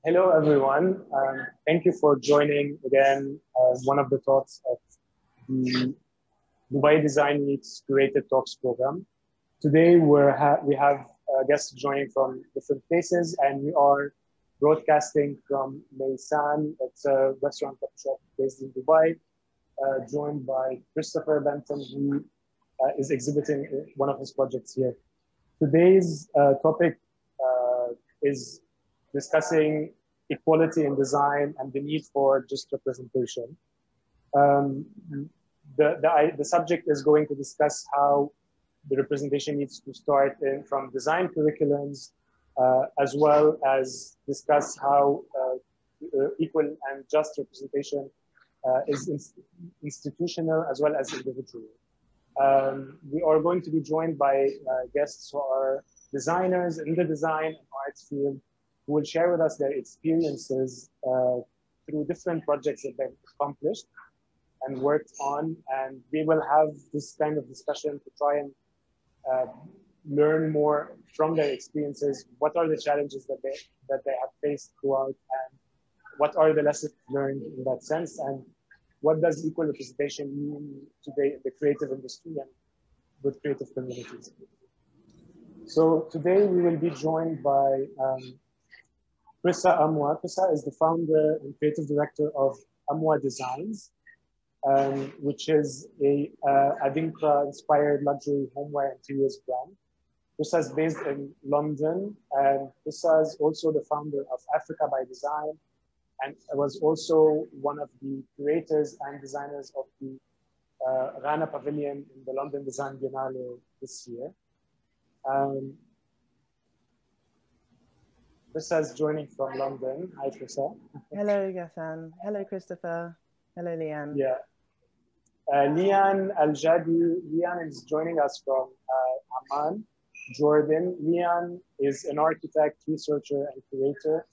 Hello, everyone. Thank you for joining again one of the talks of the Dubai Design Week's Curated Talks program. Today, we have guests joining from different places, and we are broadcasting from Maysan. It's a restaurant coffee shop based in Dubai, joined by Christopher Benton, who is exhibiting one of his projects here. Today's topic is discussing equality in design and the need for just representation. The subject is going to discuss how the representation needs to start from design curriculums, as well as discuss how equal and just representation is institutional as well as individual. We are going to be joined by guests who are designers in the design and arts field, who will share with us their experiences through different projects that they've accomplished and worked on. And we will have this kind of discussion to try and learn more from their experiences. What are the challenges that they have faced throughout, and what are the lessons learned in that sense, and what does equal representation mean today in the creative industry and with creative communities? So today we will be joined by Chrissa Amuah. Chrissa is the founder and creative director of Amuah Designs, which is a Adinkra-inspired luxury homeware interiors brand. Chrissa is based in London, and Chrissa is also the founder of Africa by Design, and was also one of the curators and designers of the Ghana Pavilion in the London Design Biennale this year. Chrissa is joining from London. Hi, Chrissa. Hello, Ghassan. Hello, Christopher. Hello, Liyan. Yeah. Liyan Al Jabi. Liyan is joining us from Amman, Jordan. Liyan is an architect, researcher, and curator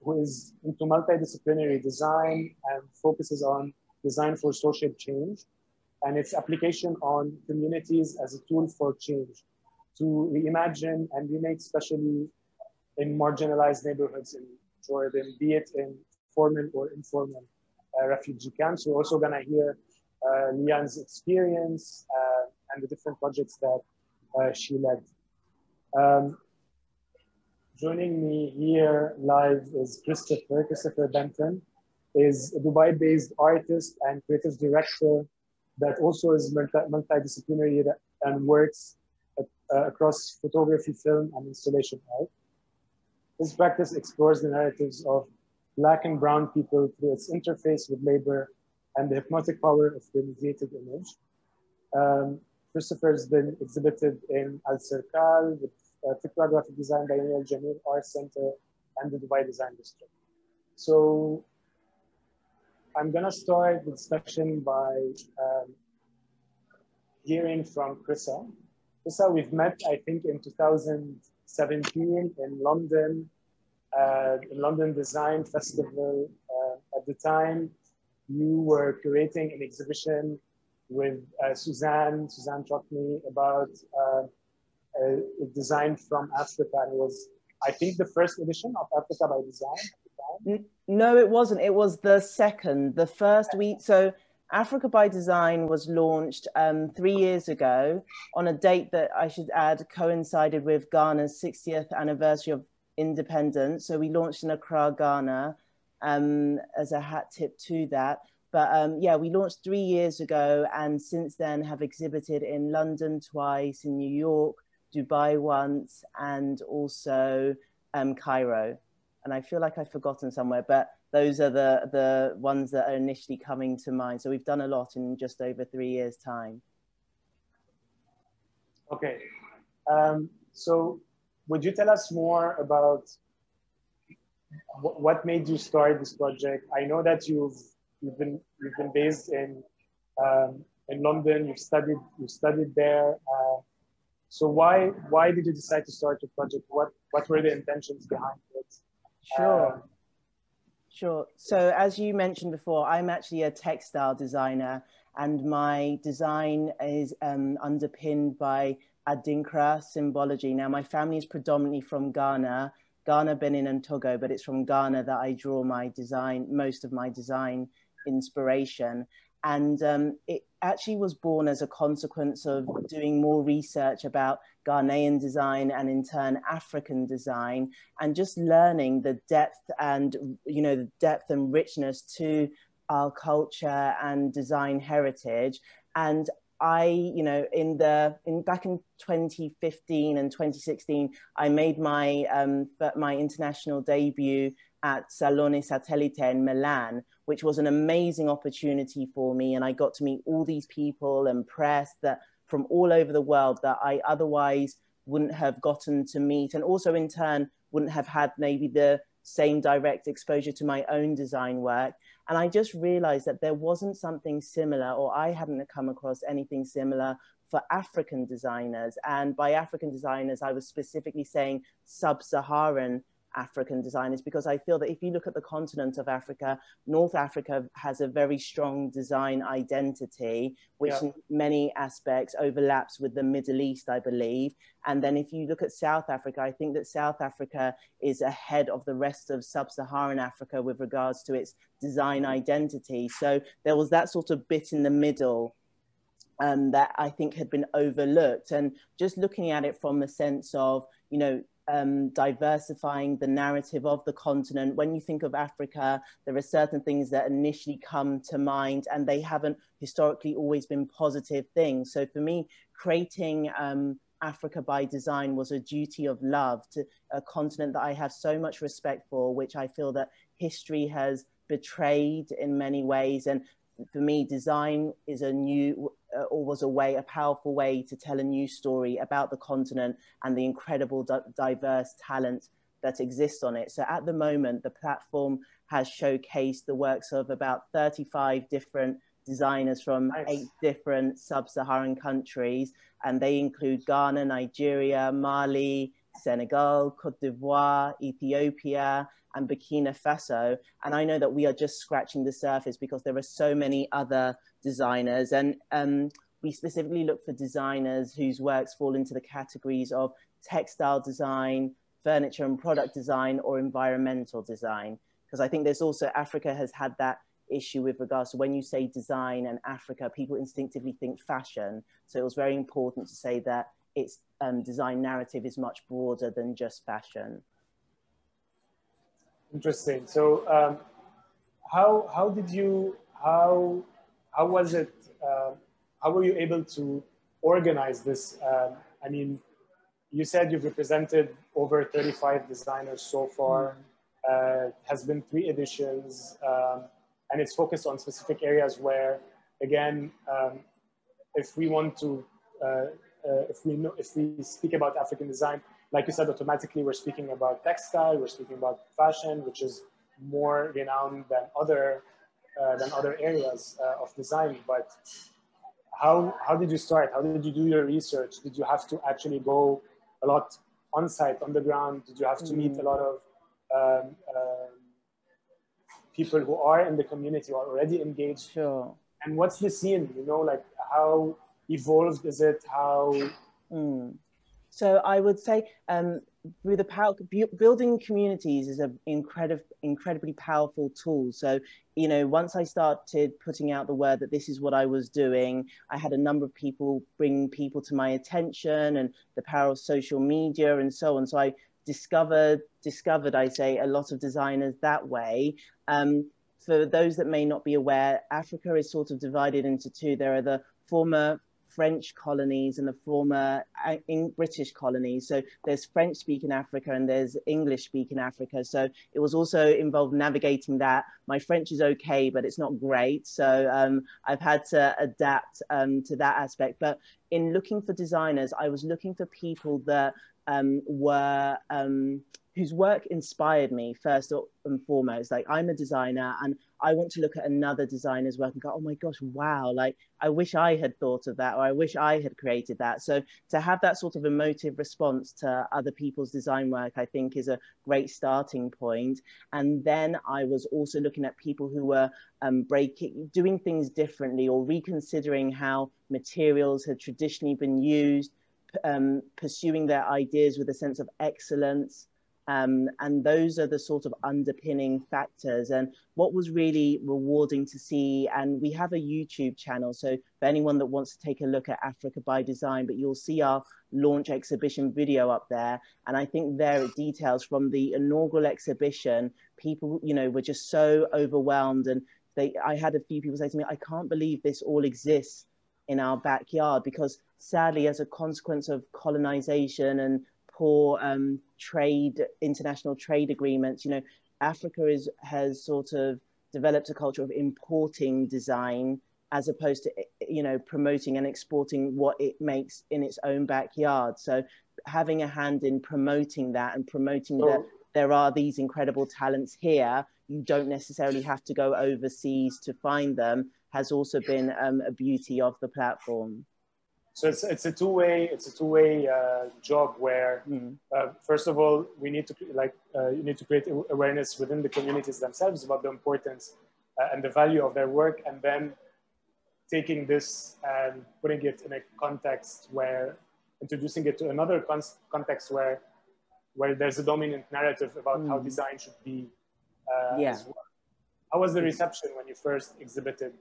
who is into multidisciplinary design and focuses on design for social change and its application on communities as a tool for change to reimagine and remake, especially in marginalized neighborhoods in Jordan, be it in formal or informal refugee camps. We're also gonna hear Liyan's experience and the different projects that she led. Joining me here live is Christopher Benton, is a Dubai-based artist and creative director that also is multidisciplinary and works across photography, film, and installation art. His practice explores the narratives of Black and Brown people through its interface with labor and the hypnotic power of the mediated image. Christopher has been exhibited in Al Circal with Fikra Graphic Design by Liyan Al Jabi Art Center and the Dubai Design District. So I'm gonna start the discussion by hearing from Chrissa. Chrissa, we've met, I think, in 2017 in London Design Festival. At the time, you were curating an exhibition with Suzanne Chokney about a design from Africa. And it was, I think, the first edition of Africa by Design at the time. No, it wasn't. It was the second, the first week. So Africa by Design was launched 3 years ago on a date that, I should add, coincided with Ghana's 60th anniversary of independence. So we launched in Accra, Ghana, as a hat tip to that. But yeah, we launched 3 years ago, and since then have exhibited in London twice, in New York, Dubai once, and also Cairo. And I feel like I've forgotten somewhere, but those are the ones that are initially coming to mind. So we've done a lot in just over 3 years' time. Okay. So would you tell us more about what made you start this project? I know that you've been based in London. You've studied there. So why did you decide to start your project? What were the intentions behind it? Sure. Sure. So as you mentioned before, I'm actually a textile designer, and my design is underpinned by Adinkra symbology. Now, my family is predominantly from Ghana, Ghana, Benin, and Togo, but it's from Ghana that I draw my design, most of my design inspiration. And it actually was born as a consequence of doing more research about Ghanaian design and in turn African design, and just learning the depth and, the depth and richness to our culture and design heritage. And I, back in 2015 and 2016, I made my international debut at Salone Satellite in Milan, which was an amazing opportunity for me. And I got to meet all these people and press that from all over the world that I otherwise wouldn't have gotten to meet. And also in turn, wouldn't have had maybe the same direct exposure to my own design work. And I just realized that there wasn't something similar, or I hadn't come across anything similar for African designers. And by African designers, I was specifically saying sub-Saharan African designers, because I feel that if you look at the continent of Africa, North Africa has a very strong design identity, which in many aspects overlaps with the Middle East, I believe. And then if you look at South Africa, I think that South Africa is ahead of the rest of sub-Saharan Africa with regards to its design identity. So there was that sort of bit in the middle that I think had been overlooked. And just looking at it from the sense of, diversifying the narrative of the continent. When you think of Africa, there are certain things that initially come to mind, and they haven't historically always been positive things. So for me, creating Africa by Design was a duty of love to a continent that I have so much respect for, which I feel that history has betrayed in many ways. And for me, design is a powerful way to tell a new story about the continent and the incredible diverse talent that exists on it. So at the moment, the platform has showcased the works of about 35 different designers from 8 different sub-Saharan countries, and they include Ghana, Nigeria, Mali, Senegal, Cote d'Ivoire, Ethiopia, and Burkina Faso. And I know that we are just scratching the surface because there are so many other designers. And we specifically look for designers whose works fall into the categories of textile design, furniture and product design, or environmental design. Because I think there's also, Africa has had that issue with regards to when you say design and Africa, people instinctively think fashion. So it was very important to say that its design narrative is much broader than just fashion. Interesting. So how was it, how were you able to organize this? I mean, you said you've represented over 35 designers so far. Has been 3 editions, and it's focused on specific areas where, again, if we want to, if we speak about African design, like you said, automatically we're speaking about textile, we're speaking about fashion, which is more renowned than other areas of design. But how did you start? How did you do your research? Did you have to actually go a lot on site, on the ground? Did you have to meet a lot of people who are in the community or already engaged? Sure. And what's the scene? Like how evolved is it? How? So I would say through the power, building communities is an incredibly powerful tool. So, once I started putting out the word that this is what I was doing, I had a number of people bring people to my attention, and the power of social media and so on. So I discovered, I say, a lot of designers that way. For those that may not be aware, Africa is sort of divided into 2. There are the former French colonies and the former British colonies. So there's French speaking Africa and there's English speaking Africa. So it was also involved navigating that. My French is okay, but it's not great. So I've had to adapt to that aspect. But in looking for designers, I was looking for people that were whose work inspired me first and foremost. Like, I'm a designer and I want to look at another designer's work and go, oh my gosh, wow, like I wish I had thought of that, or I wish I had created that. So to have that sort of emotive response to other people's design work, I think is a great starting point. And then I was also looking at people who were doing things differently or reconsidering how materials had traditionally been used, pursuing their ideas with a sense of excellence, And those are the sort of underpinning factors. And what was really rewarding to see, and we have a YouTube channel, so for anyone that wants to take a look at Africa by Design, but you'll see our launch exhibition video up there. And I think there it details from the inaugural exhibition, people, you know, were just so overwhelmed. And I had a few people say to me, I can't believe this all exists in our backyard, because sadly, as a consequence of colonization and poor international trade agreements, you know, Africa has sort of developed a culture of importing design as opposed to, you know, promoting and exporting what it makes in its own backyard. So having a hand in promoting that and promoting that there are these incredible talents here, you don't necessarily have to go overseas to find them, has also been a beauty of the platform. So it's a two-way job where first of all we need to you need to create awareness within the communities themselves about the importance and the value of their work, and then taking this and putting it in a context where introducing it to another context where there's a dominant narrative about how design should be as well. How was the reception when you first exhibited?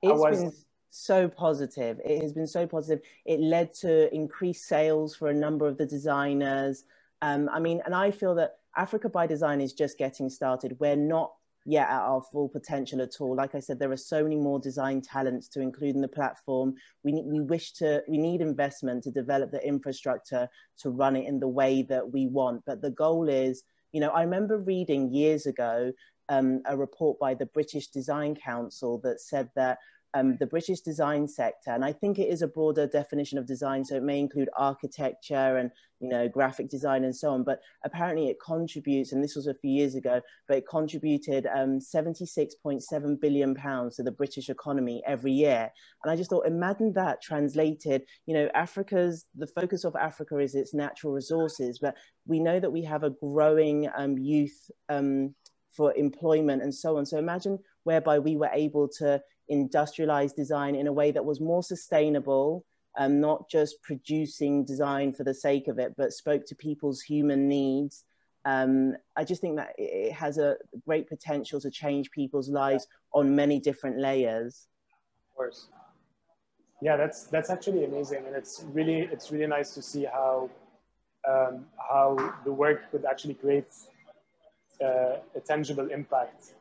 It's been so positive. It has been so positive. It led to increased sales for a number of the designers. I mean, and I feel that Africa by Design is just getting started. We're not yet at our full potential at all. Like I said, there are so many more design talents to include in the platform. We need investment to develop the infrastructure to run it in the way that we want. But the goal is, you know, I remember reading years ago a report by the British Design Council that said that the British design sector, and I think it is a broader definition of design, so it may include architecture and, you know, graphic design and so on, but apparently it contributes, and this was a few years ago, but it contributed £76.7 billion to the British economy every year. And I just thought, imagine that translated, you know, the focus of Africa is its natural resources, but we know that we have a growing youth for employment and so on. So imagine whereby we were able to industrialize design in a way that was more sustainable, not just producing design for the sake of it, but spoke to people's human needs. I just think that it has a great potential to change people's lives on many different layers. Of course. Yeah, that's actually amazing, and it's really nice to see how the work could actually create a tangible impact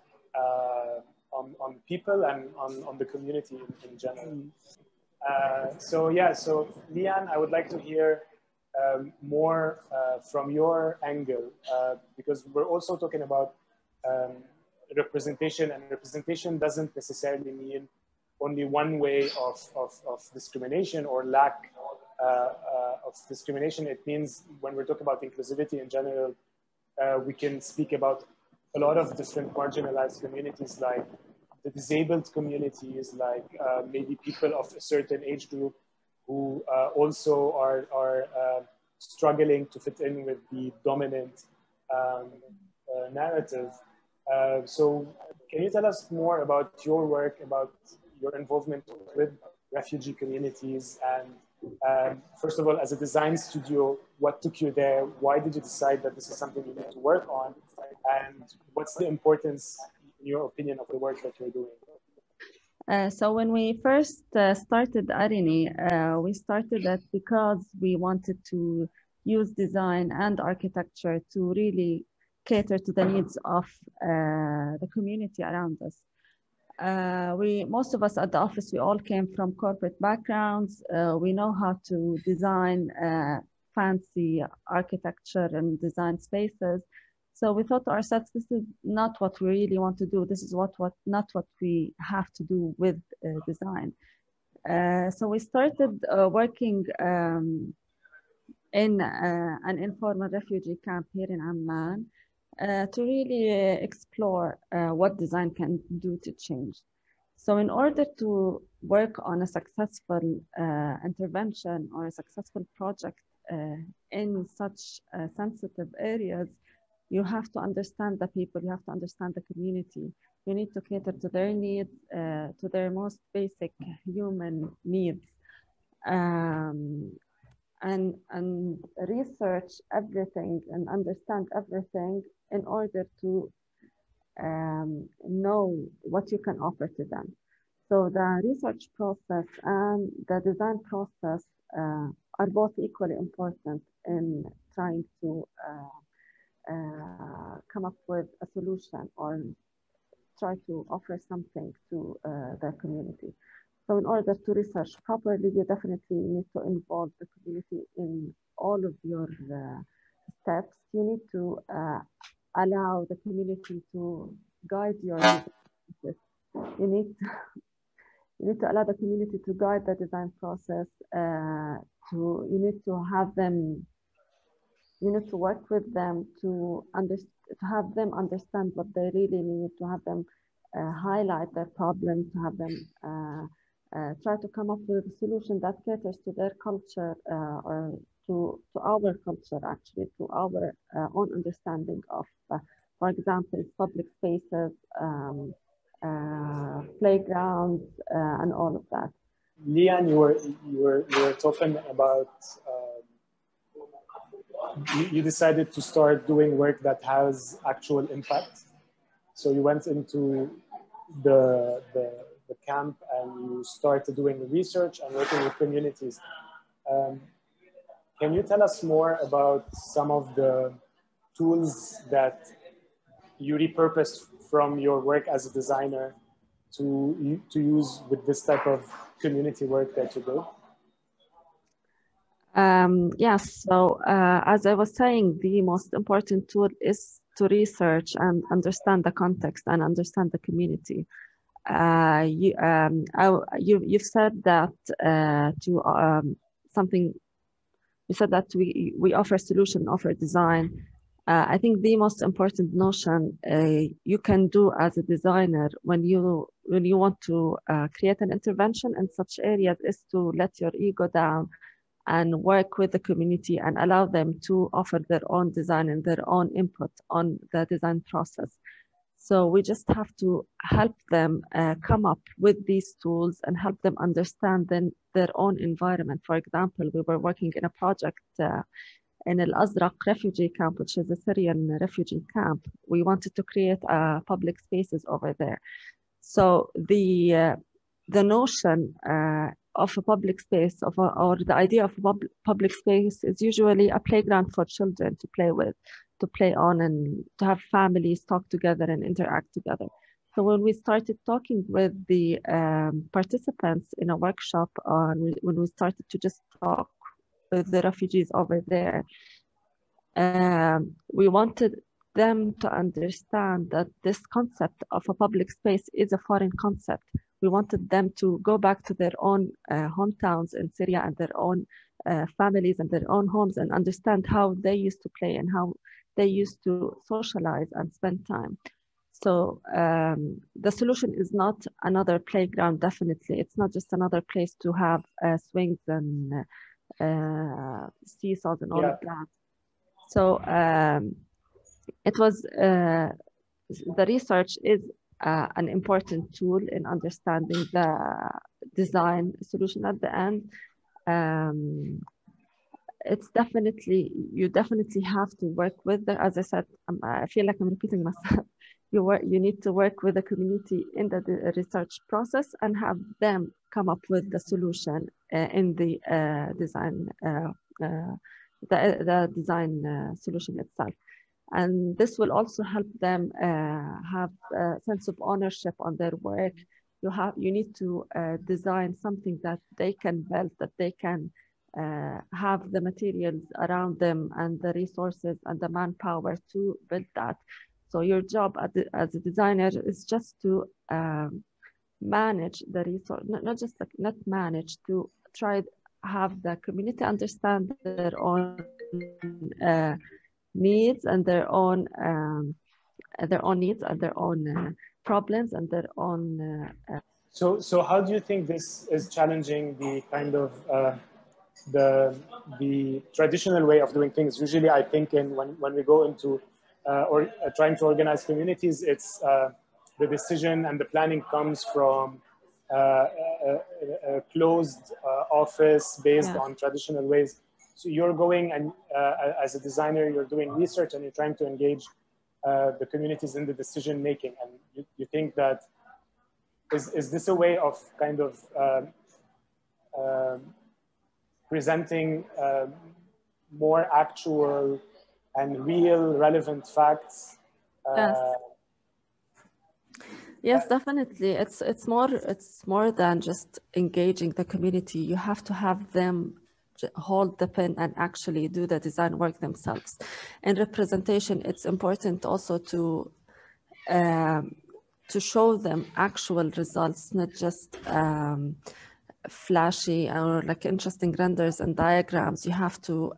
on people and on the community in general. So Liyan, I would like to hear more from your angle, because we're also talking about representation, and representation doesn't necessarily mean only one way of discrimination or lack of discrimination. It means when we're talking about inclusivity in general, we can speak about a lot of different marginalized communities, like the disabled communities, like maybe people of a certain age group who also are struggling to fit in with the dominant narrative. So can you tell us more about your work, about your involvement with refugee communities, and first of all, as a design studio, what took you there? Why did you decide that this is something you need to work on? And what's the importance, in your opinion, of the work that you're doing? So when we first started Arini, we started that because we wanted to use design and architecture to really cater to the needs of the community around us. Most of us at the office, we all came from corporate backgrounds. We know how to design fancy architecture and design spaces. So we thought to ourselves, this is not what we really want to do. This is not what we have to do with design. So we started working in an informal refugee camp here in Amman to really explore what design can do to change. So in order to work on a successful intervention or a successful project in such sensitive areas, you have to understand the people, you have to understand the community. You need to cater to their needs, to their most basic human needs. and research everything and understand everything in order to know what you can offer to them. So the research process and the design process are both equally important in trying to come up with a solution or try to offer something to the community. So in order to research properly, you definitely need to involve the community in all of your steps. You need to allow the community to guide your process. You need to allow the community to guide the design process. You need to have them. You need to work with them to have them understand what they really need. To have them highlight their problems. To have them try to come up with a solution that caters to their culture or to our culture, actually, to our own understanding of, for example, public spaces, playgrounds, and all of that. Liyan, you were talking about you decided to start doing work that has actual impact. So you went into the camp and you started doing research and working with communities. Can you tell us more about some of the tools that you repurposed from your work as a designer to use with this type of community work that you do? Yes, so as I was saying, the most important tool is to research and understand the context and understand the community. You've said that you said that we offer solution, offer design. I think the most important notion you can do as a designer when you want to create an intervention in such areas is to let your ego down and work with the community and allow them to offer their own design and their own input on the design process. So we just have to help them come up with these tools and help them understand their own environment. For example, we were working in a project in Al Azraq refugee camp, which is a Syrian refugee camp. We wanted to create public spaces over there. So the notion of a public space or the idea of public space is usually a playground for children to play with, to play on, and to have families talk together and interact together. So when we started talking with the participants in a workshop, when we started to just talk with the refugees over there, we wanted them to understand that this concept of a public space is a foreign concept. We wanted them to go back to their own hometowns in Syria and their own families and their own homes and understand how they used to play and how they used to socialize and spend time. So the solution is not another playground, definitely. It's not just another place to have swings and seesaws and all of that. So it was, the research is an important tool in understanding the design solution at the end. It's definitely, you definitely have to work with as I said, I feel like I'm repeating myself. You need to work with the community in the research process and have them come up with the solution in the design, the design solution itself. And this will also help them have a sense of ownership on their work. You need to design something that they can build, that they can have the materials around them and the resources and the manpower to build that. So your job as a designer is just to manage the resource, not manage, to try to have the community understand their own needs and their own needs and their own problems and their own. So how do you think this is challenging the kind of the traditional way of doing things? Usually, I think when we go into trying to organize communities, it's the decision and the planning comes from a closed office based on traditional ways. so you're going and as a designer, you're doing research and you're trying to engage the communities in the decision making. And you think that, is this a way of kind of presenting more actual and real relevant facts? Yes. Yes, definitely. It's more than just engaging the community. You have to have them hold the pen and actually do the design work themselves. And representation, it's important also to show them actual results, not just flashy or like interesting renders and diagrams. You have to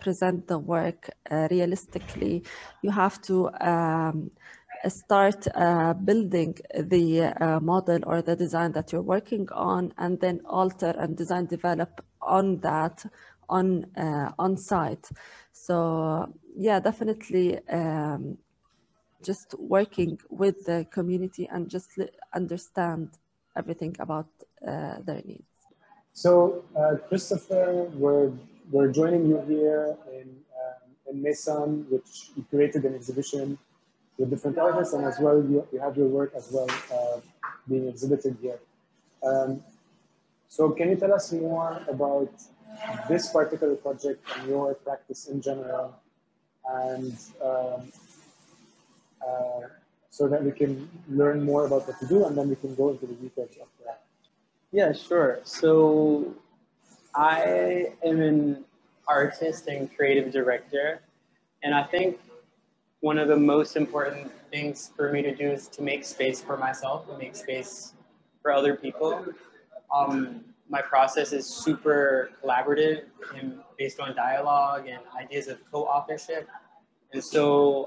present the work realistically. You have to start building the model or the design that you're working on, and then alter and design develop on that on site. So yeah, definitely just working with the community and just understand everything about their needs. So Christopher, we're joining you here in Mesan, which you created an exhibition with different artists, and as well you have your work as well being exhibited here. So can you tell us more about this particular project and your practice in general, and so that we can learn more about what you do, and then we can go into the details of that. Yeah, sure. So I am an artist and creative director, and I think one of the most important things for me to do is to make space for myself and make space for other people. My process is super collaborative and based on dialogue and ideas of co-authorship. And so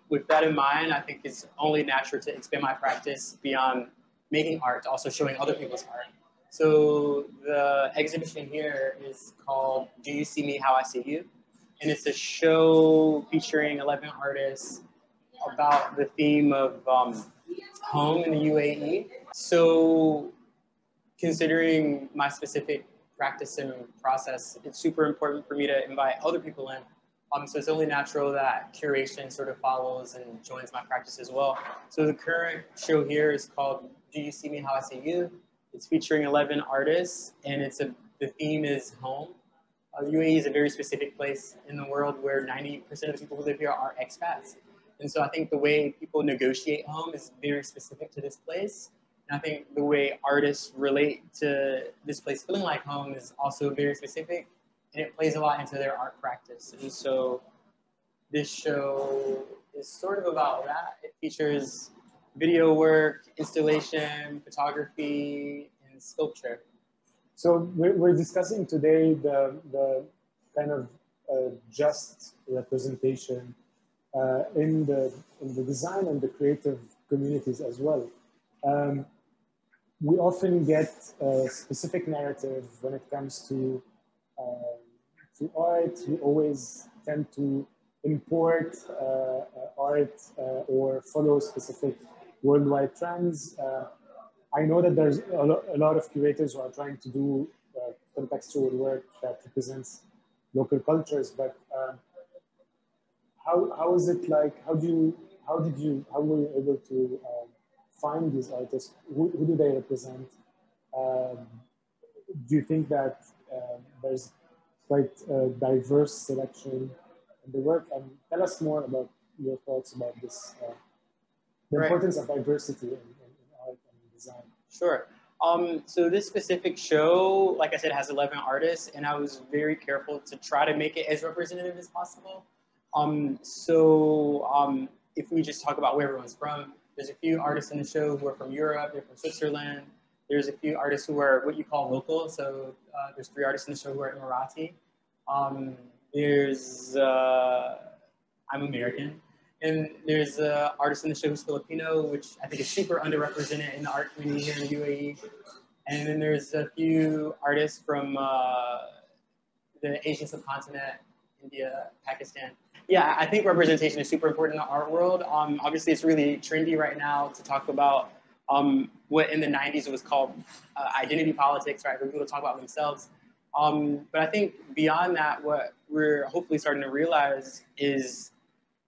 with that in mind, I think it's only natural to expand my practice beyond making art to also showing other people's art. So the exhibition here is called Do You See Me How I See You? And it's a show featuring 11 artists about the theme of home in the UAE. So considering my specific practice and process, it's super important for me to invite other people in. So it's only natural that curation sort of follows and joins my practice as well. So the current show here is called Do You See Me How I See You? It's featuring 11 artists, and the theme is home. The UAE is a very specific place in the world where 90% of the people who live here are expats. And so I think the way people negotiate home is very specific to this place. And I think the way artists relate to this place feeling like home is also very specific, and it plays a lot into their art practice. And so this show is sort of about that. It features video work, installation, photography, and sculpture. So we're discussing today the kind of just representation in the design and the creative communities as well. We often get a specific narrative when it comes to art. We always tend to import art or follow specific worldwide trends. I know that there's a lot of curators who are trying to do contextual work that represents local cultures, but how is it like? How were you able to find these artists? Who do they represent? Do you think that there's quite a diverse selection in the work? And tell us more about your thoughts about this, the importance of diversity in art and design. Sure. So this specific show, like I said, has 11 artists, and I was very careful to try to make it as representative as possible. If we just talk about where everyone's from, there's a few artists in the show who are from Europe, they're from Switzerland. There's a few artists who are what you call local. So there's 3 artists in the show who are Emirati. I'm American. And there's an artist in the show who's Filipino, which I think is super underrepresented in the art community here in the UAE. And then there's a few artists from the Asian subcontinent, India, Pakistan. Yeah, I think representation is super important in the art world. Obviously, it's really trendy right now to talk about what in the 90s was called identity politics, right? Where people talk about themselves. But I think beyond that, what we're hopefully starting to realize is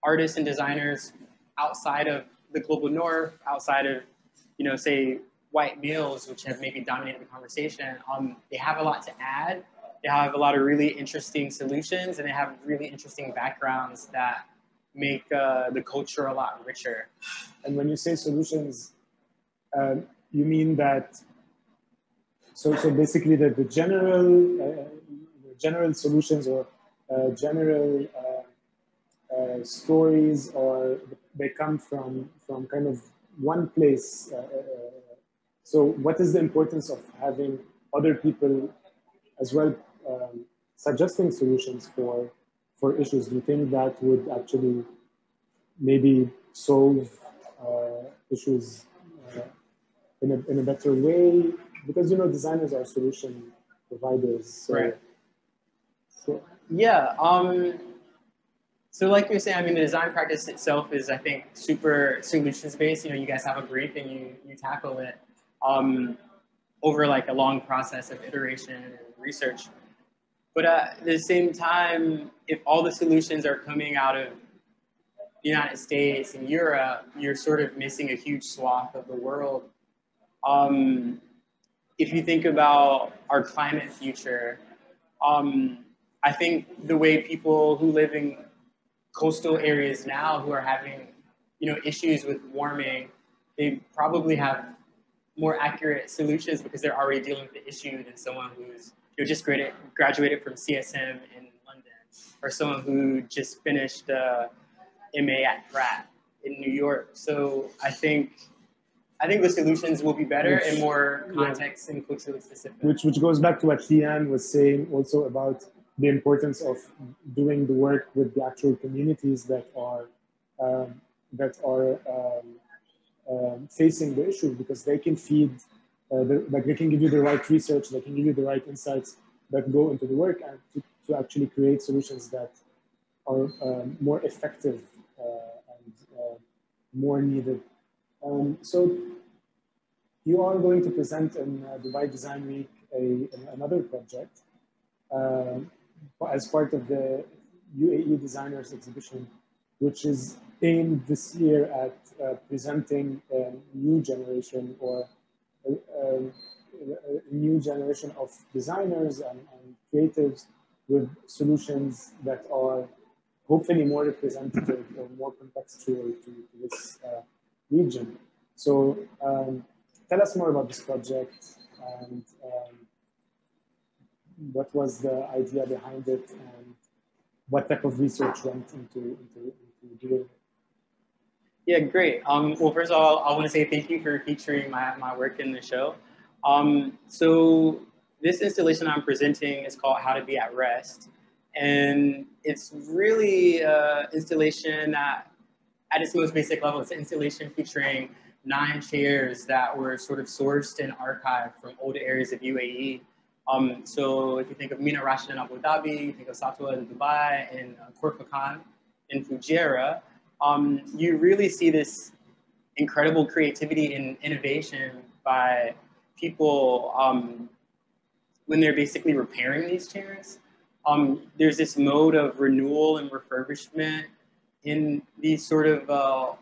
artists and designers outside of the global north, outside of, say, white males, which have maybe dominated the conversation, they have a lot to add. They have a lot of really interesting solutions, and they have really interesting backgrounds that make the culture a lot richer. And when you say solutions, you mean that, so basically the general solutions or general stories, or they come from kind of one place. So what is the importance of having other people as well suggesting solutions for issues? Do you think that would actually maybe solve issues in a better way? Because, designers are solution providers. So, right. So. Yeah. So like you're saying, I mean, the design practice itself is, I think, super solutions-based. You guys have a brief and you tackle it over like a long process of iteration and research. But at the same time, if all the solutions are coming out of the United States and Europe, you're sort of missing a huge swath of the world. If you think about our climate future, I think the way people who live in coastal areas now who are having, issues with warming, they probably have more accurate solutions because they're already dealing with the issue than someone who's just graduated from CSM in London, or someone who just finished MA at Pratt in New York. So I think the solutions will be better and more context and culturally specific. Which goes back to what Liyan was saying also about the importance of doing the work with the actual communities that are facing the issue, because they can feed, they can give you the right research, they can give you the right insights that go into the work, and to actually create solutions that are more effective and more needed. So you are going to present in Dubai Design Week another project as part of the UAE Designers Exhibition, which is aimed this year at presenting a new generation, or a new generation of designers and creatives with solutions that are hopefully more representative or more contextual to this region. So tell us more about this project, and what was the idea behind it, and what type of research went into doing it? Yeah, great. Well, first of all, I want to say thank you for featuring my work in the show. So this installation I'm presenting is called How to Be at Rest. And it's really an installation that, at its most basic level, it's an installation featuring 9 chairs that were sort of sourced and archived from older areas of UAE. So if you think of Mina Rashid in Abu Dhabi, you think of Satwa in Dubai, and Korfakan in Fujairah, you really see this incredible creativity and innovation by people when they're basically repairing these chairs. There's this mode of renewal and refurbishment in these sort of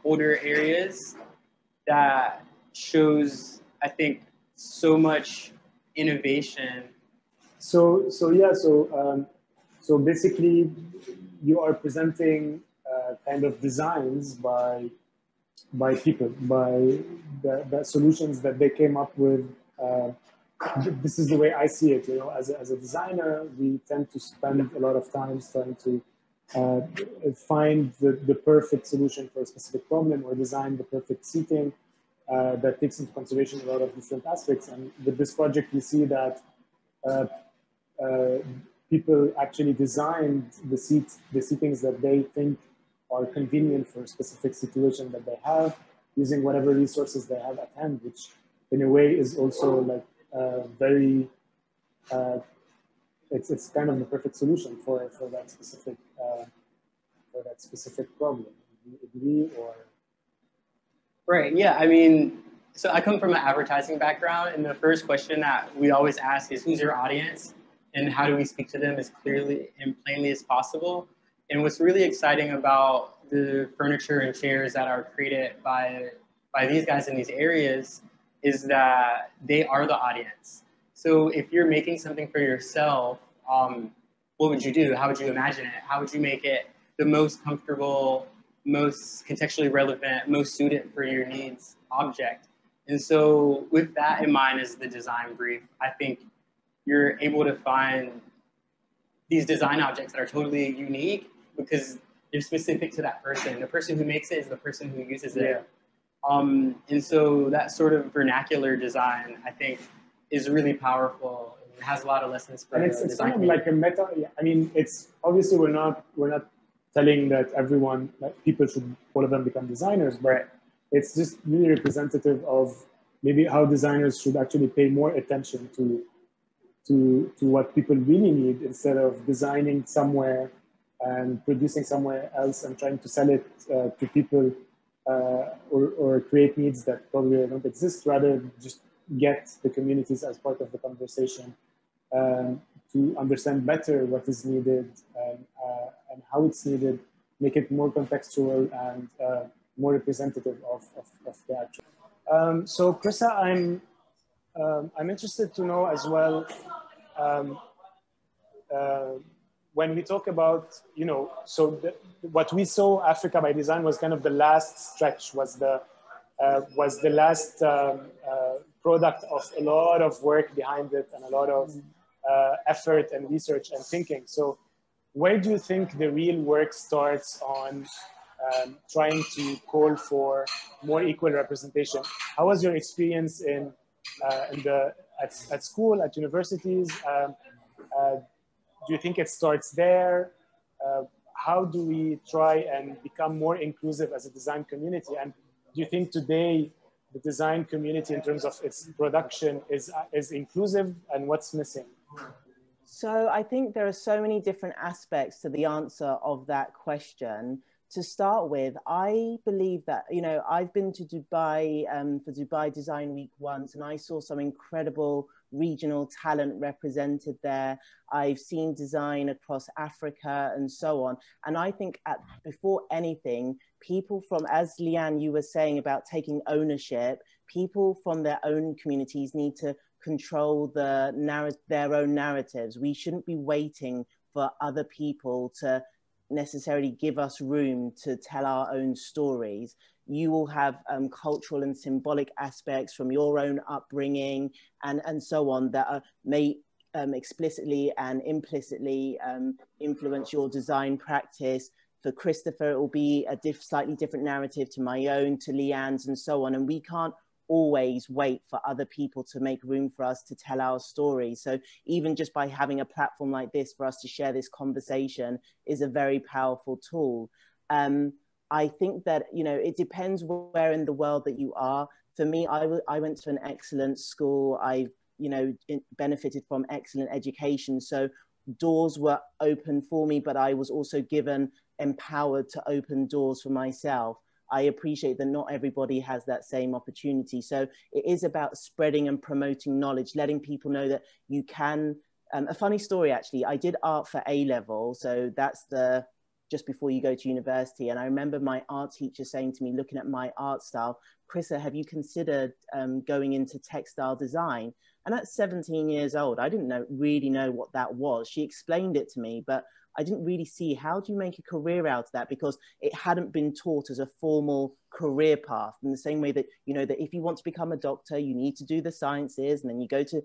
older areas that shows, I think, so much innovation. So basically, you are presenting kind of designs by people, by the solutions that they came up with. This is the way I see it. As a designer, we tend to spend a lot of time trying to find the perfect solution for a specific problem, or design the perfect seating that takes into consideration a lot of different aspects. And with this project, we see that people actually designed the seatings that they think are convenient for a specific situation that they have, using whatever resources they have at hand, which in a way is also like very, it's kind of the perfect solution for that specific problem. Do you agree, or? Right, yeah, I mean, so I come from an advertising background, and the first question that we always ask is, who's your audience? and how do we speak to them as clearly and plainly as possible. And what's really exciting about the furniture and chairs that are created by these guys in these areas is that they are the audience. So if you're making something for yourself, what would you do? How would you imagine it? How would you make it the most comfortable, most contextually relevant, most suited for your needs object? And so with that in mind as the design brief, I think you're able to find these design objects that are totally unique because they're specific to that person. The person who makes it is the person who uses it. Yeah. And so that sort of vernacular design, I think, is really powerful. It has a lot of lessons for and it's kind of like a meta. I mean, it's obviously we're not telling that everyone, like people should, all of them become designers, but it's just really representative of maybe how designers should actually pay more attention to what people really need instead of designing somewhere and producing somewhere else and trying to sell it to people or create needs that probably don't exist, rather just get the communities as part of the conversation to understand better what is needed and how it's needed, make it more contextual and more representative of the actual. So Chrissa, I'm interested to know as well, when we talk about, you know, so what we saw Africa by Design was kind of the last stretch, was the last product of a lot of work behind it and a lot of effort and research and thinking. So where do you think the real work starts on trying to call for more equal representation? How was your experience at school, at universities? Do you think it starts there? How do we try and become more inclusive as a design community? And do you think today the design community in terms of its production is inclusive, and what's missing? So I think there are so many different aspects to the answer of that question. To start with, I believe that, you know, I've been to Dubai for Dubai Design Week once, and I saw some incredible regional talent represented there. I've seen design across Africa and so on. And I think before anything, people from, as Liyan, you were saying about taking ownership, people from their own communities need to control their own narratives. We shouldn't be waiting for other people to necessarily give us room to tell our own stories. You will have cultural and symbolic aspects from your own upbringing and so on that may explicitly and implicitly influence your design practice. For Christopher, it will be a slightly different narrative to my own, to Liyan's, and so on. And we can't always wait for other people to make room for us to tell our stories. So even just by having a platform like this for us to share this conversation is a very powerful tool. I think that, you know, it depends where in the world that you are. For me, I went to an excellent school. I, you know, benefited from excellent education. So doors were open for me, but I was also empowered to open doors for myself. I appreciate that not everybody has that same opportunity. So it is about spreading and promoting knowledge, letting people know that you can. A funny story, actually, I did art for A-level. So that's just before you go to university. And I remember my art teacher saying to me, looking at my art style, Chrissa, have you considered going into textile design? And at 17 years old, I didn't really know what that was. She explained it to me, but I didn't really see how do you make a career out of that, because it hadn't been taught as a formal career path, in the same way that, you know, that if you want to become a doctor, you need to do the sciences, and then you go to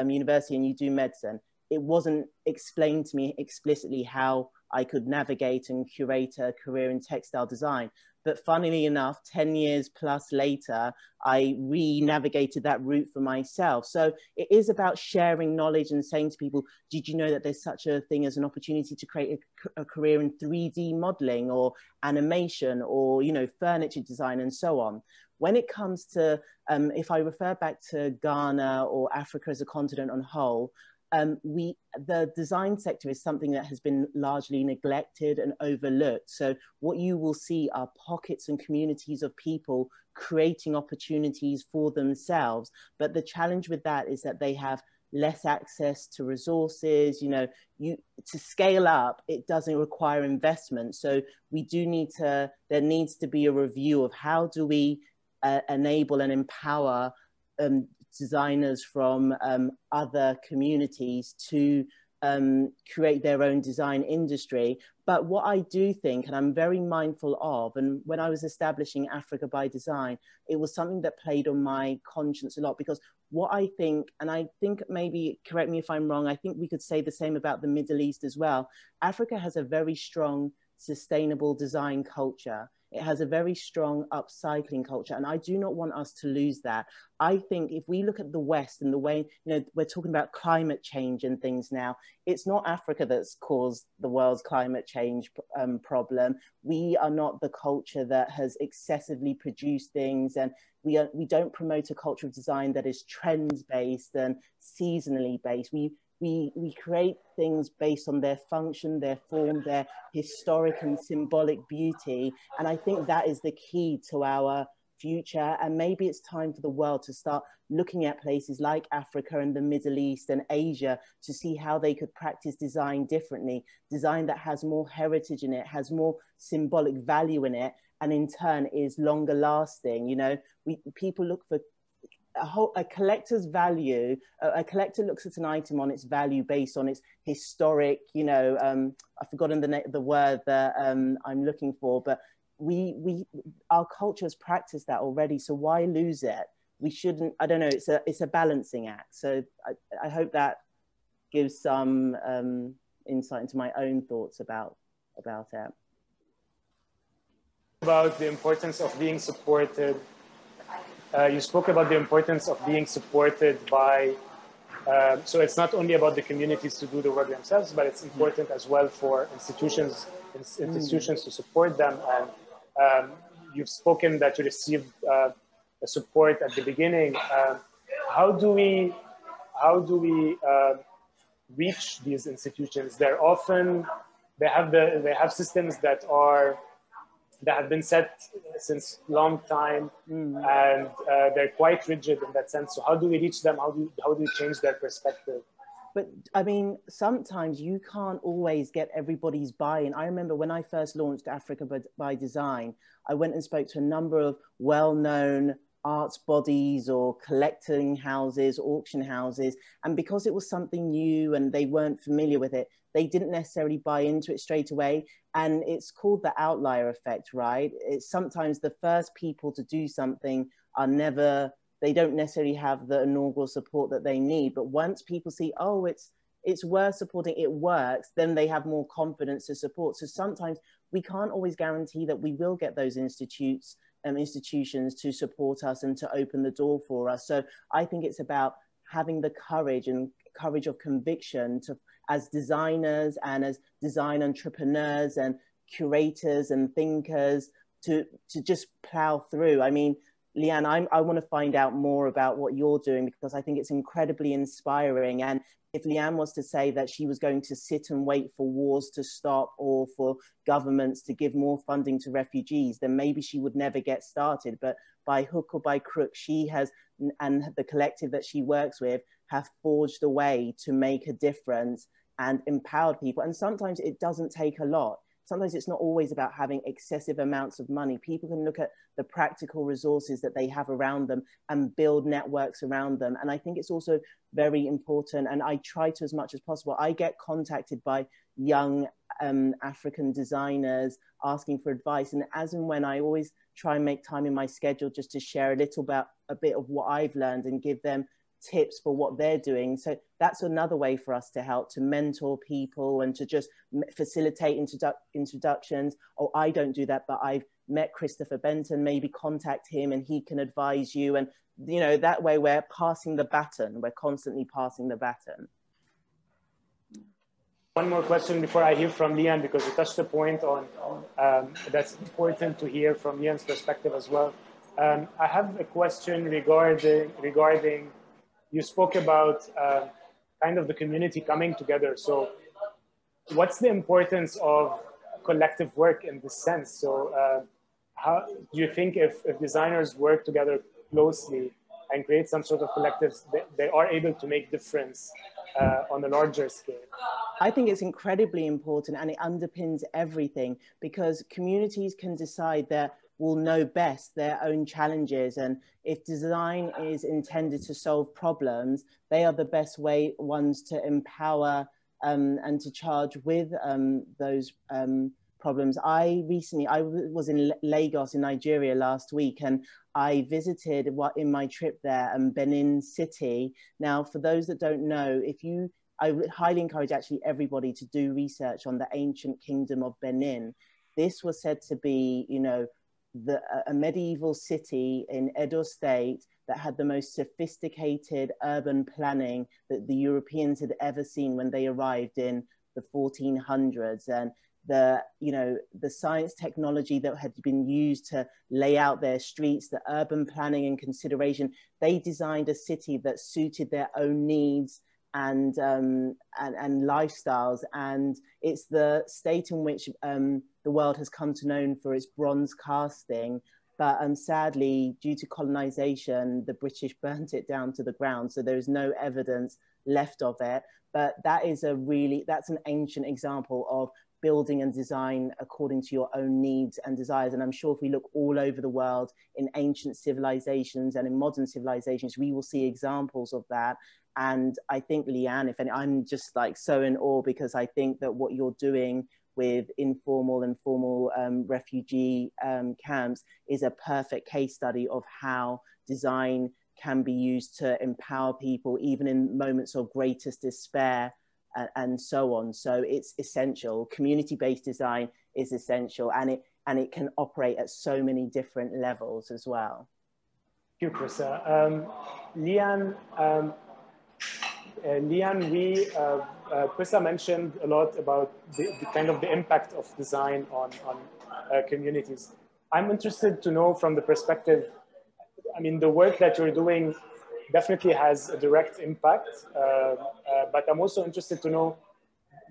university and you do medicine. It wasn't explained to me explicitly how I could navigate and curate a career in textile design. But funnily enough, 10 years plus later, I re-navigated that route for myself. So it is about sharing knowledge and saying to people, did you know that there's such a thing as an opportunity to create a career in 3D modeling or animation or, you know, furniture design and so on. When it comes to, if I refer back to Ghana or Africa as a continent on whole, the design sector is something that has been largely neglected and overlooked. So what you will see are pockets and communities of people creating opportunities for themselves. But the challenge with that is that they have less access to resources. You know, to scale up, it doesn't require investment. So we do need to, there needs to be a review of how do we enable and empower designers from other communities to create their own design industry. But what I do think, and I'm very mindful of, and when I was establishing Africa by Design, it was something that played on my conscience a lot, because what I think, and I think maybe, correct me if I'm wrong, I think we could say the same about the Middle East as well. Africa has a very strong sustainable design culture. It has a very strong upcycling culture, and I do not want us to lose that. I think if we look at the West and the way, you know, we're talking about climate change and things now, it's not Africa that's caused the world's climate change problem. We are not the culture that has excessively produced things, and we don't promote a culture of design that is trends-based and seasonally based. We create things based on their function, their form, their historic and symbolic beauty. And I think that is the key to our future. And maybe it's time for the world to start looking at places like Africa and the Middle East and Asia to see how they could practice design differently, design that has more heritage in it, has more symbolic value in it, and in turn is longer lasting. You know, people look for a collector's value. A collector looks at an item on its value based on its historic, you know, I've forgotten the word that I'm looking for, but our culture has practiced that already, so why lose it? We shouldn't, I don't know, it's a balancing act. So I hope that gives some insight into my own thoughts about it. About the importance of being supported. You spoke about the importance of being supported by, so it's not only about the communities to do the work themselves, but it's important as well for institutions to support them. And you've spoken that you received support at the beginning. How do we reach these institutions? They're often, they have systems that have been set since long time, and they're quite rigid in that sense. So how do we reach them? How do we change their perspective? But I mean, sometimes you can't always get everybody's buy-in. I remember when I first launched Africa by Design, I went and spoke to a number of well-known arts bodies or collecting houses, auction houses. And because it was something new and they weren't familiar with it, they didn't necessarily buy into it straight away. And it's called the outlier effect, right? It's sometimes the first people to do something are never, they don't necessarily have the inaugural support that they need. But once people see, oh, it's worth supporting, it works, then they have more confidence to support. So sometimes we can't always guarantee that we will get those institutions to support us and to open the door for us. So I think it's about having the courage of conviction to, as designers and as design entrepreneurs and curators and thinkers, to just plow through. I mean, Liyan, I want to find out more about what you're doing, because I think it's incredibly inspiring. And if Liyan was to say that she was going to sit and wait for wars to stop or for governments to give more funding to refugees, then maybe she would never get started. But by hook or by crook, she has, and the collective that she works with, have forged a way to make a difference and empowered people. And sometimes it doesn't take a lot. Sometimes it's not always about having excessive amounts of money. People can look at the practical resources that they have around them and build networks around them. And I think it's also very important, and I try to as much as possible. I get contacted by young African designers asking for advice. And as and when, I always try and make time in my schedule just to share a bit of what I've learned and give them tips for what they're doing. So that's another way for us to help, to mentor people and to just facilitate introductions. Oh, I don't do that, but I've met Christopher Benton, maybe contact him and he can advise you. And, you know, that way we're passing the baton. We're constantly passing the baton. One more question before I hear from Liyan, because you touched a point on that's important to hear from Liyan's perspective as well. I have a question regarding you spoke about kind of the community coming together. So what's the importance of collective work in this sense? So how do you think if designers work together closely, and create some sort of collectives, they are able to make difference on a larger scale. I think it's incredibly important, and it underpins everything, because communities can decide that will know best their own challenges. And if design is intended to solve problems, they are the best ones to empower and to charge with those problems. I was in Lagos in Nigeria last week, and I visited in my trip there, Benin City. Now, for those that don't know, I would highly encourage actually everybody to do research on the ancient kingdom of Benin. This was said to be, you know, a medieval city in Edo State that had the most sophisticated urban planning that the Europeans had ever seen when they arrived in the 1400s. And the science technology that had been used to lay out their streets, the urban planning and consideration, they designed a city that suited their own needs and lifestyles. And it's the state in which the world has come to know for its bronze casting. But sadly, due to colonization, the British burnt it down to the ground. So there is no evidence left of it. But that's an ancient example of building and design according to your own needs and desires. And I'm sure if we look all over the world in ancient civilizations and in modern civilizations, we will see examples of that. And I think, Liyan, I'm just like so in awe, because I think that what you're doing with informal and formal refugee camps is a perfect case study of how design can be used to empower people, even in moments of greatest despair and so on. So it's essential. Community-based design is essential, and it can operate at so many different levels as well. Thank you, Chrissa. Liyan, Chrissa mentioned a lot about the kind of the impact of design on communities. I'm interested to know from the perspective, I mean, the work that you're doing definitely has a direct impact, but I'm also interested to know,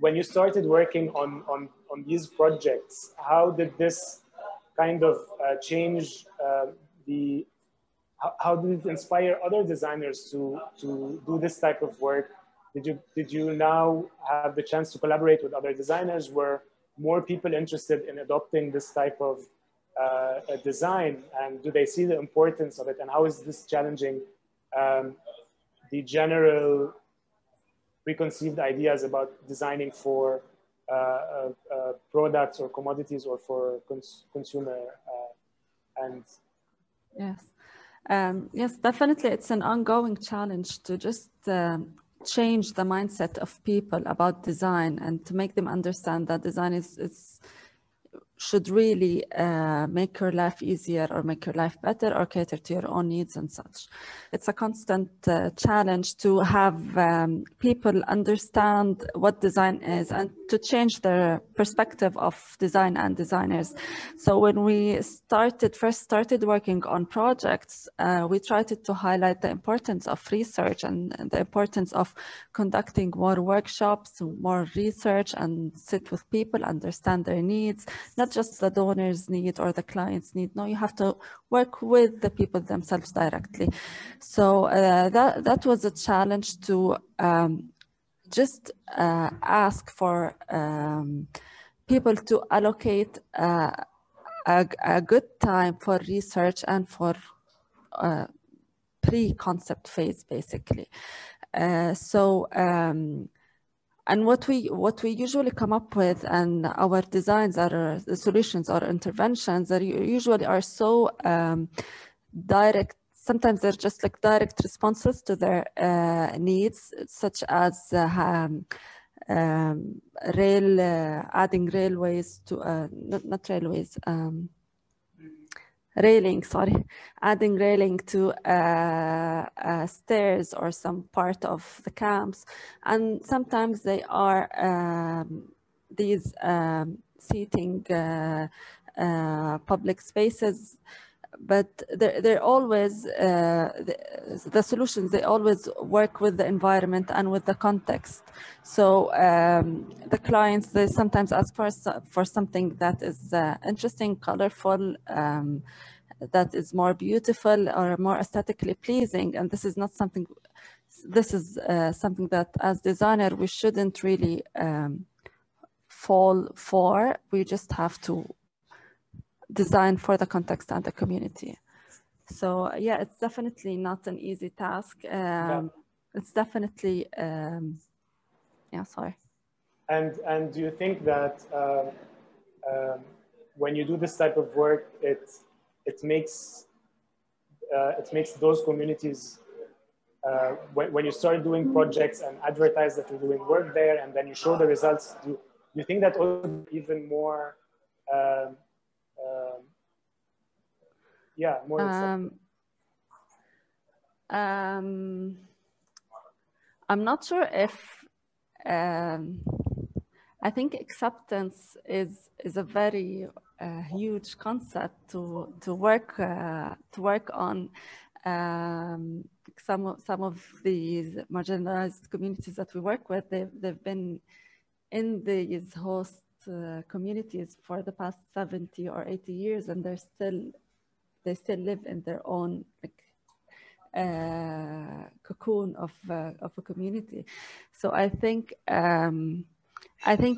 when you started working on these projects, how did this kind of change how did it inspire other designers to do this type of work? Did you now have the chance to collaborate with other designers? Were more people interested in adopting this type of design, and do they see the importance of it? And how is this challenging the general preconceived ideas about designing for products or commodities or for consumer and yes. Yes, definitely. It's an ongoing challenge to just change the mindset of people about design and to make them understand that design should really make your life easier or make your life better or cater to your own needs and such. It's a constant challenge to have people understand what design is and to change their perspective of design and designers. So when we first started working on projects, we tried to highlight the importance of research and the importance of conducting more workshops, more research, and sit with people, understand their needs, not just the donor's need or the client's need. No, you have to work with the people themselves directly. So that was a challenge to just ask for people to allocate a good time for research and for pre-concept phase, basically. And what we usually come up with, and our designs are the solutions or interventions that usually are so direct. Sometimes they're just like direct responses to their needs, such as adding railways to not railways. Railing, sorry, adding railing to stairs or some part of the camps. And sometimes they are these seating public spaces, but they're always, the solutions, they always work with the environment and with the context. So the clients, they sometimes ask for something that is interesting, colorful, that is more beautiful or more aesthetically pleasing. And this is not something, this is something that as designer, we shouldn't really fall for. We just have to design for the context and the community. So yeah, it's definitely not an easy task. It's definitely, yeah, sorry. And do you think that when you do this type of work, it makes those communities, when you start doing projects and advertise that you're doing work there, and then you show the results, do you think that also even more, yeah, more acceptable? I'm not sure if I think acceptance is a very huge concept to work on. Some of these marginalized communities that we work with, they've been in these host communities for the past 70 or 80 years, and they still live in their own cocoon of a community. So I think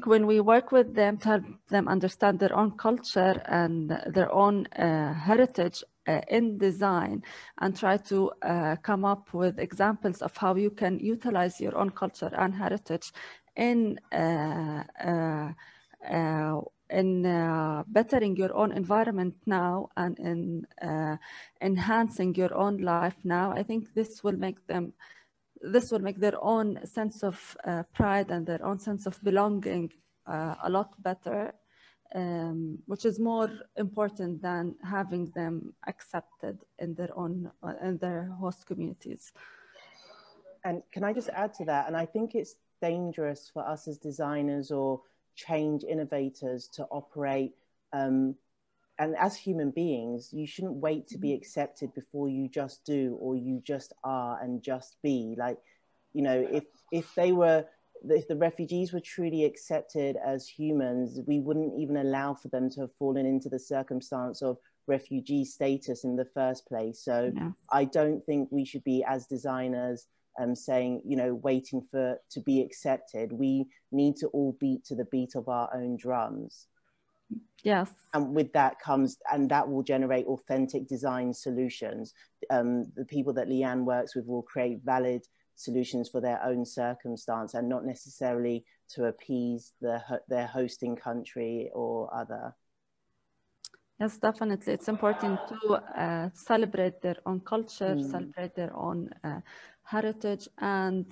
when we work with them to help them understand their own culture and their own heritage in design, and try to come up with examples of how you can utilize your own culture and heritage in bettering your own environment now and in enhancing your own life now, I think this will make their own sense of pride and their own sense of belonging a lot better, which is more important than having them accepted in their host communities. And can I just add to that? And I think it's dangerous for us as designers or change innovators to operate, and as human beings, you shouldn't wait to be accepted before you just do, or you just are and just be. Like, you know, if the refugees were truly accepted as humans, we wouldn't even allow for them to have fallen into the circumstance of refugee status in the first place. So yeah. I don't think we should be, as designers, saying, you know, waiting to be accepted. We need to all beat to the beat of our own drums. Yes. And with that comes, and that will generate authentic design solutions. The people that Liyan works with will create valid solutions for their own circumstance, and not necessarily to appease their hosting country or other. Yes, definitely. It's important to celebrate their own culture, celebrate their own heritage, and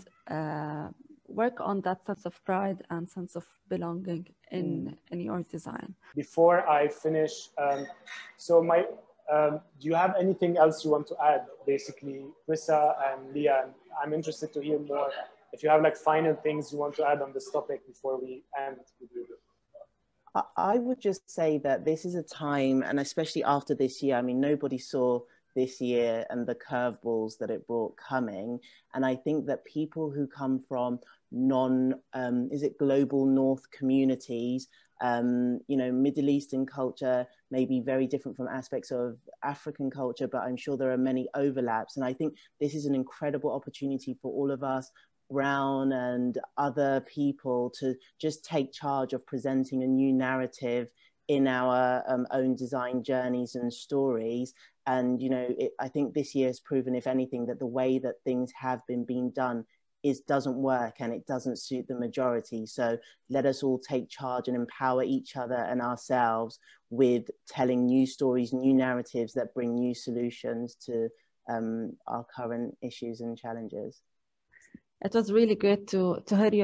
work on that sense of pride and sense of belonging in your design. Before I finish, so do you have anything else you want to add? Basically, Chrissa and Liyan, I'm interested to hear more. If you have like final things you want to add on this topic before we end with you. I would just say that this is a time, and especially after this year, I mean, nobody saw this year and the curveballs that it brought coming. And I think that people who come from global North communities, you know, Middle Eastern culture may be very different from aspects of African culture, but I'm sure there are many overlaps. And I think this is an incredible opportunity for all of us, Brown and other people, to just take charge of presenting a new narrative in our own design journeys and stories. And, you know, I think this year has proven, if anything, that the way that things have been being done doesn't work, and it doesn't suit the majority. So let us all take charge and empower each other and ourselves with telling new stories, new narratives that bring new solutions to our current issues and challenges. It was really great to hear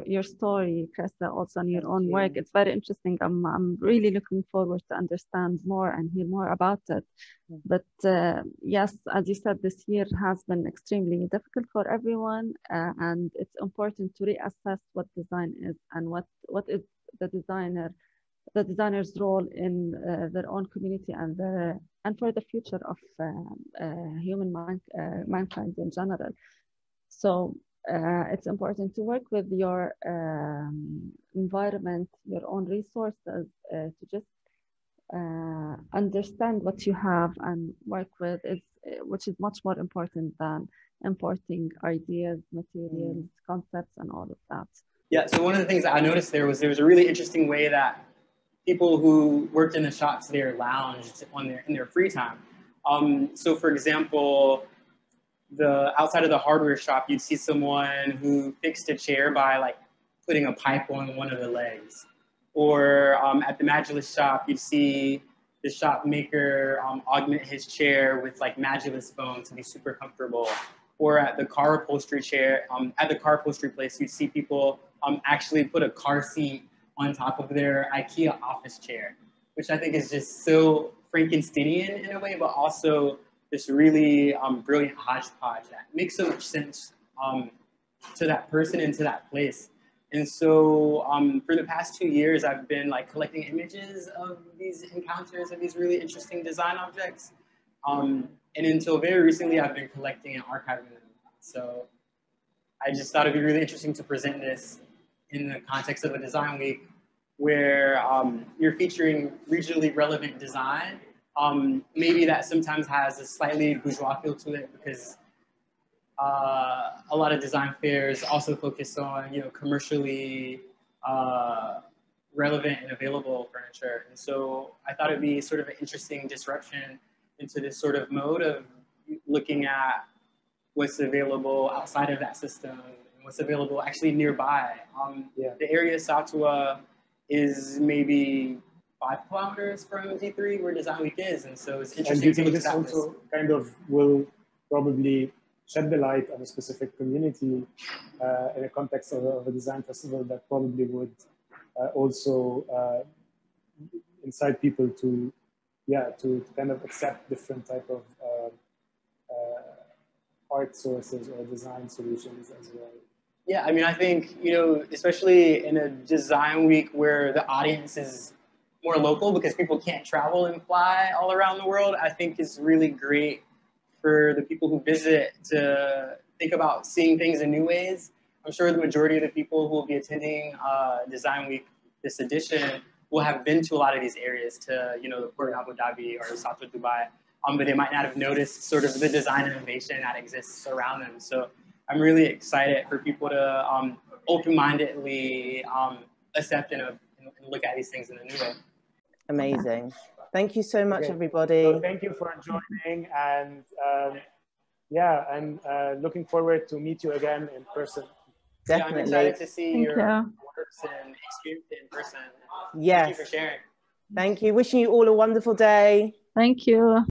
your story, Chrissa, also on your own work. It's very interesting. I'm really looking forward to understand more and hear more about it. But yes, as you said, this year has been extremely difficult for everyone, and it's important to reassess what design is and what is the designer's role in their own community and for the future of mankind in general. So it's important to work with your environment, your own resources, to just understand what you have and work with, which is much more important than importing ideas, materials, concepts, and all of that. Yeah, so one of the things that I noticed there was a really interesting way that people who worked in the shops there lounged in their free time. So for example, outside of the hardware shop, you'd see someone who fixed a chair by like putting a pipe on one of the legs. Or at the Majlis shop, you'd see the shop maker augment his chair with like Majlis foam to be super comfortable. Or at the car upholstery place, you'd see people actually put a car seat on top of their IKEA office chair, which I think is just so Frankensteinian in a way, but also this really brilliant hodgepodge that makes so much sense to that person and to that place. And so for the past 2 years, I've been like collecting images of these encounters of these really interesting design objects. And until very recently, I've been collecting and archiving them. So I just thought it'd be really interesting to present this in the context of a design week where you're featuring regionally relevant design. Maybe that sometimes has a slightly bourgeois feel to it because a lot of design fairs also focus on, commercially relevant and available furniture. And so I thought it'd be sort of an interesting disruption into this sort of mode of looking at what's available outside of that system and what's available actually nearby. The area of Satwa is maybe 5 kilometers from D3 where Design Week is. And so it's interesting. And do you think this also kind of will probably shed the light on a specific community in a context of a design festival that probably would also incite people to kind of accept different type of art sources or design solutions as well? Yeah, I mean, I think, especially in a design week where the audience is more local because people can't travel and fly all around the world, I think is really great for the people who visit to think about seeing things in new ways. I'm sure the majority of the people who will be attending Design Week this edition will have been to a lot of these areas, to the Port of Abu Dhabi or Satwa, Dubai, but they might not have noticed sort of the design innovation that exists around them. So I'm really excited for people to open-mindedly accept and look at these things in a new way. Amazing. Thank you so much, everybody. So thank you for joining, and looking forward to meet you again in person. Definitely. I'm excited to see your works and experience it in person. Yes. Thank you for sharing. Thank you. Wishing you all a wonderful day. Thank you.